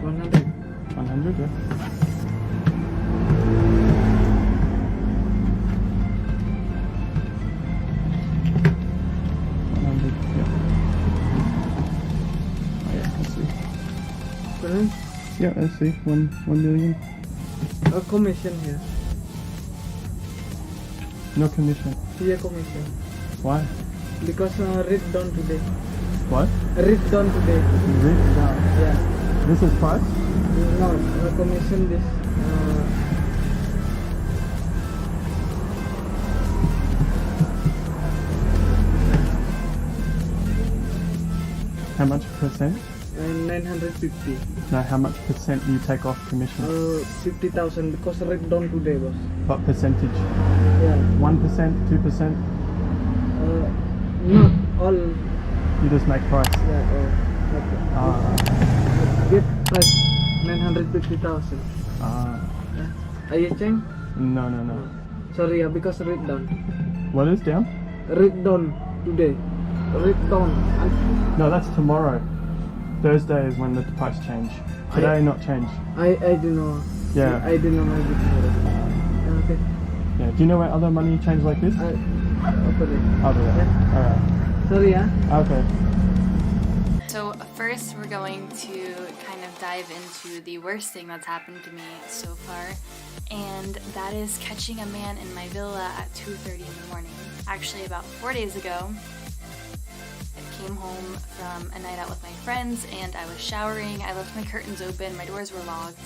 100. 100, yeah. Yeah, I see. 1 million. A commission here. No commission. Here commission. Why? Because read down today. What? Read down today. Written down. Yeah. This is price? No, commission this. How much percent? 950. No, how much percent do you take off commission? 50,000 because read down today, boss. What percentage? Yeah. 1%, 2%? Not all. You just make price. Yeah. Get price 950,000. Are you changing? No. Sorry, because read down. What is down? Read down today. Read down. No, that's tomorrow. Thursday is when the price change. Today not change. I don't know. Yeah. I don't know my business. Okay. Yeah. Do you know where other money change like this? Open it. I'll do that. Yeah. Alright. Sorry, Okay. So first we're going to kind of dive into the worst thing that's happened to me so far, and that is catching a man in my villa at 2:30 in the morning. Actually, about 4 days ago, I came home from a night out with my friends and I was showering. I left my curtains open, my doors were locked,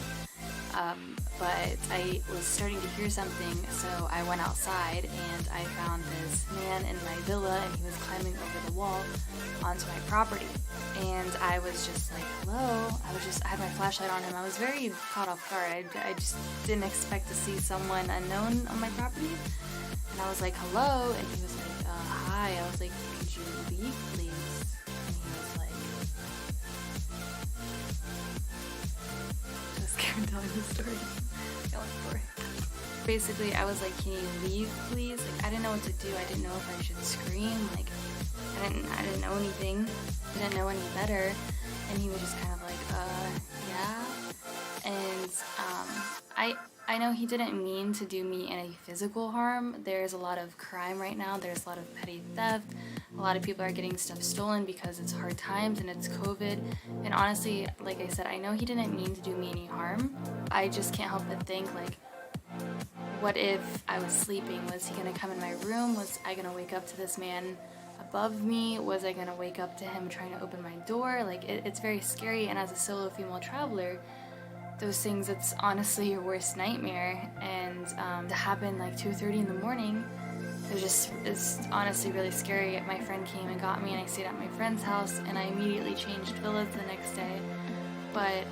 but I was starting to hear something, so I went outside and I found this man in my villa, and he was climbing over the wall onto my property. And I was just like, hello? I had my flashlight on him. I was very caught off guard. I just didn't expect to see someone unknown on my property. And I was like, hello? And he was like, hi. I was like, could you leave, please? And he was like, I was scared telling the story. Basically, I was like, can you leave, please? Like, I didn't know what to do. I didn't know if I should scream. Like, I didn't know anything. I didn't know any better. And he was just kind of like, yeah. And I know he didn't mean to do me any physical harm. There's a lot of crime right now. There's a lot of petty theft. A lot of people are getting stuff stolen because it's hard times and it's COVID. And honestly, like I said, I know he didn't mean to do me any harm. I just can't help but think, like, what if I was sleeping? Was he gonna come in my room? Was I gonna wake up to this man above me? Was I gonna wake up to him trying to open my door? Like, it's very scary, and as a solo female traveler, those things, it's honestly your worst nightmare. And to happen like 2:30 in the morning, it's honestly really scary. My friend came and got me, and I stayed at my friend's house, and I immediately changed villas the next day. But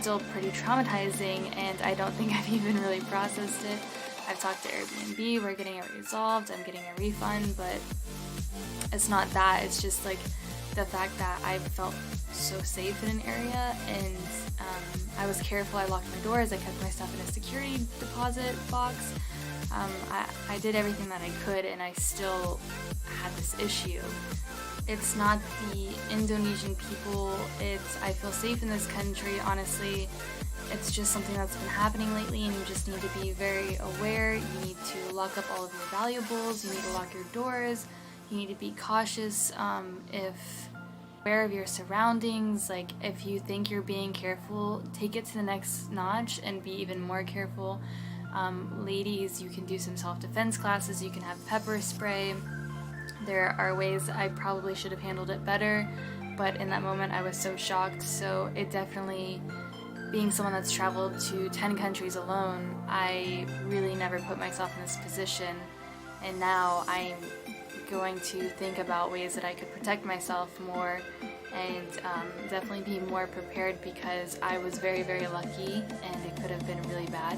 still pretty traumatizing, and I don't think I've even really processed it. I've talked to Airbnb, we're getting it resolved, I'm getting a refund, but it's not that. It's just like the fact that I felt so safe in an area, and I was careful. I locked my doors, I kept my stuff in a security deposit box. I did everything that I could, and I still had this issue. It's not the Indonesian people. I feel safe in this country, honestly. It's just something that's been happening lately, and you just need to be very aware. You need to lock up all of your valuables. You need to lock your doors. You need to be cautious, aware of your surroundings. Like, if you think you're being careful, take it to the next notch and be even more careful. Ladies, you can do some self-defense classes. You can have pepper spray. There are ways I probably should have handled it better, but in that moment I was so shocked. So it definitely, being someone that's traveled to 10 countries alone, I really never put myself in this position, and now I'm going to think about ways that I could protect myself more and definitely be more prepared, because I was very, very lucky and it could have been really bad.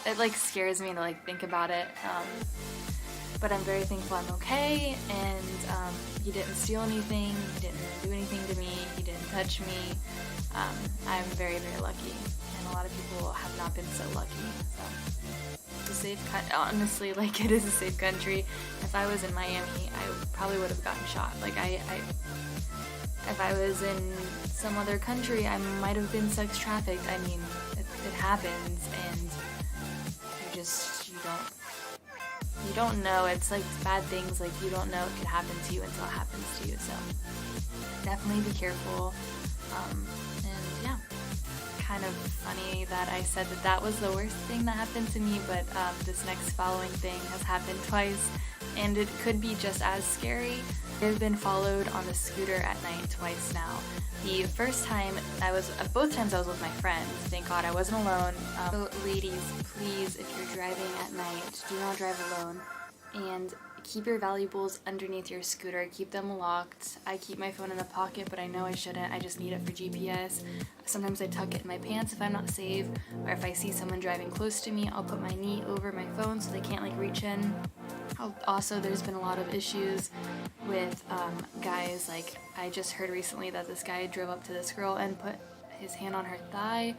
It like scares me to like think about it. but I'm very thankful I'm okay, and he didn't steal anything, he didn't do anything to me, he didn't touch me. I'm very, very lucky, and a lot of people have not been so lucky. So it's a safe honestly, like, it is a safe country. If I was in Miami, I probably would have gotten shot. Like, if I was in some other country, I might have been sex trafficked. I mean, it happens, and you don't know. It's like bad things, like, you don't know it could happen to you until it happens to you. So definitely be careful. And yeah, kind of funny that I said that was the worst thing that happened to me, but this next following thing has happened twice, and it could be just as scary. I've been followed on the scooter at night twice now. The first time both times I was with my friend. Thank God I wasn't alone. So ladies, please, if you're driving at night, do not drive alone, and keep your valuables underneath your scooter. Keep them locked. I keep my phone in the pocket, but I know I shouldn't. I just need it for GPS. Sometimes I tuck it in my pants if I'm not safe, or if I see someone driving close to me, I'll put my knee over my phone so they can't, like, reach in. Also, there's been a lot of issues with guys. Like, I just heard recently that this guy drove up to this girl and put his hand on her thigh.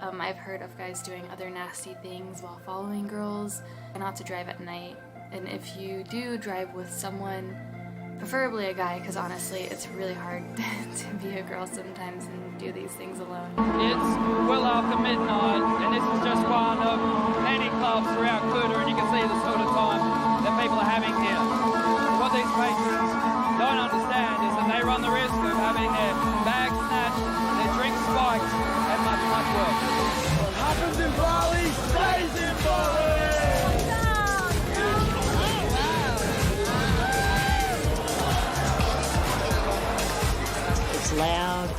I've heard of guys doing other nasty things while following girls. Not to drive at night. And if you do drive with someone, preferably a guy, because honestly, it's really hard to be a girl sometimes and do these things alone. It's well after midnight, and this is just one of many clubs throughout Kuta, and you can see the sort of time that people are having here. What these patrons don't understand is that they run the risk of having their bags snatched, their drinks spiked, and much, much worse. What happens in Bali stays in Bali! It's loud,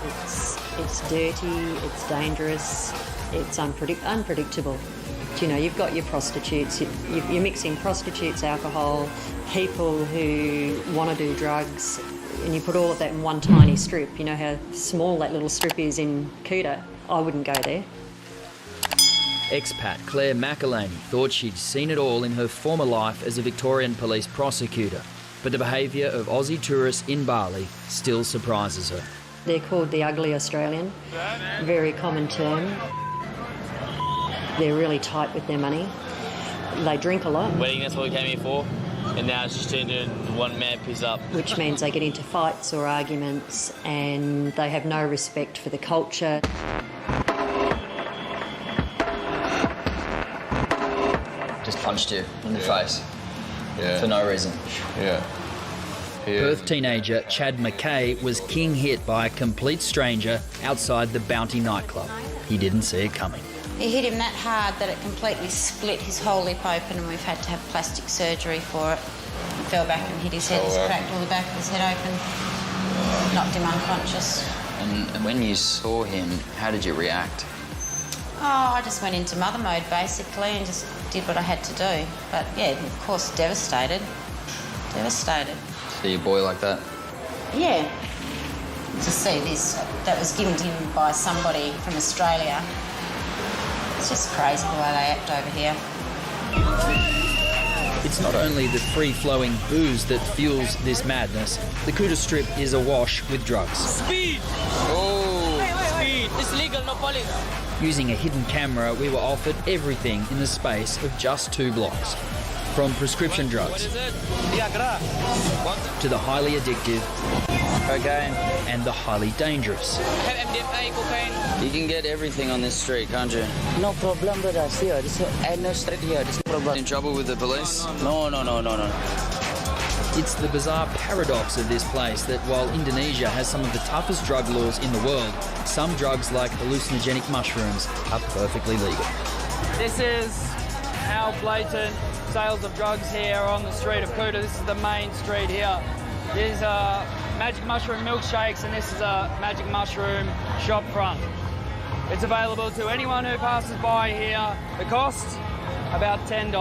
it's dirty, it's dangerous, it's unpredictable. You know, you've got your prostitutes, you're mixing prostitutes, alcohol, people who want to do drugs, and you put all of that in one tiny strip. You know how small that little strip is in Kuta? I wouldn't go there. Expat Claire McElhaney thought she'd seen it all in her former life as a Victorian police prosecutor, but the behaviour of Aussie tourists in Bali still surprises her. They're called the ugly Australian, very common term. They're really tight with their money. They drink a lot. Wedding, that's what we came here for, and now it's just turned into one man piss up. Which means they get into fights or arguments, and they have no respect for the culture. Just punched you in the face for no reason. Perth teenager Chad McKay was king hit by a complete stranger outside the Bounty nightclub. He didn't see it coming. It hit him that hard that it completely split his whole lip open, and we've had to have plastic surgery for it. He fell back and hit his head, just cracked all the back of his head open, knocked him unconscious. And when you saw him, how did you react? Oh, I just went into mother mode basically and just did what I had to do. But yeah, of course, devastated. Devastated. See your boy like that? Yeah. To see this, that was given to him by somebody from Australia. It's just crazy the way they act over here. It's not only the free-flowing booze that fuels this madness. The Kuta Strip is awash with drugs. Speed! Oh! Speed! It's legal, no police. Using a hidden camera, we were offered everything in the space of just 2 blocks. From prescription drugs to the highly addictive Cocaine. and the highly dangerous. Have MDMA, cocaine. You can get everything on this street, can't you? No problem, brother. See, there's no street here. There's no problem. In trouble with the police? No. It's the bizarre paradox of this place that while Indonesia has some of the toughest drug laws in the world, some drugs like hallucinogenic mushrooms are perfectly legal. This is how blatant sales of drugs here on the street of Kuta. This is the main street here. These are magic mushroom milkshakes, and this is a magic mushroom shop front. It's available to anyone who passes by here. The cost, about $10.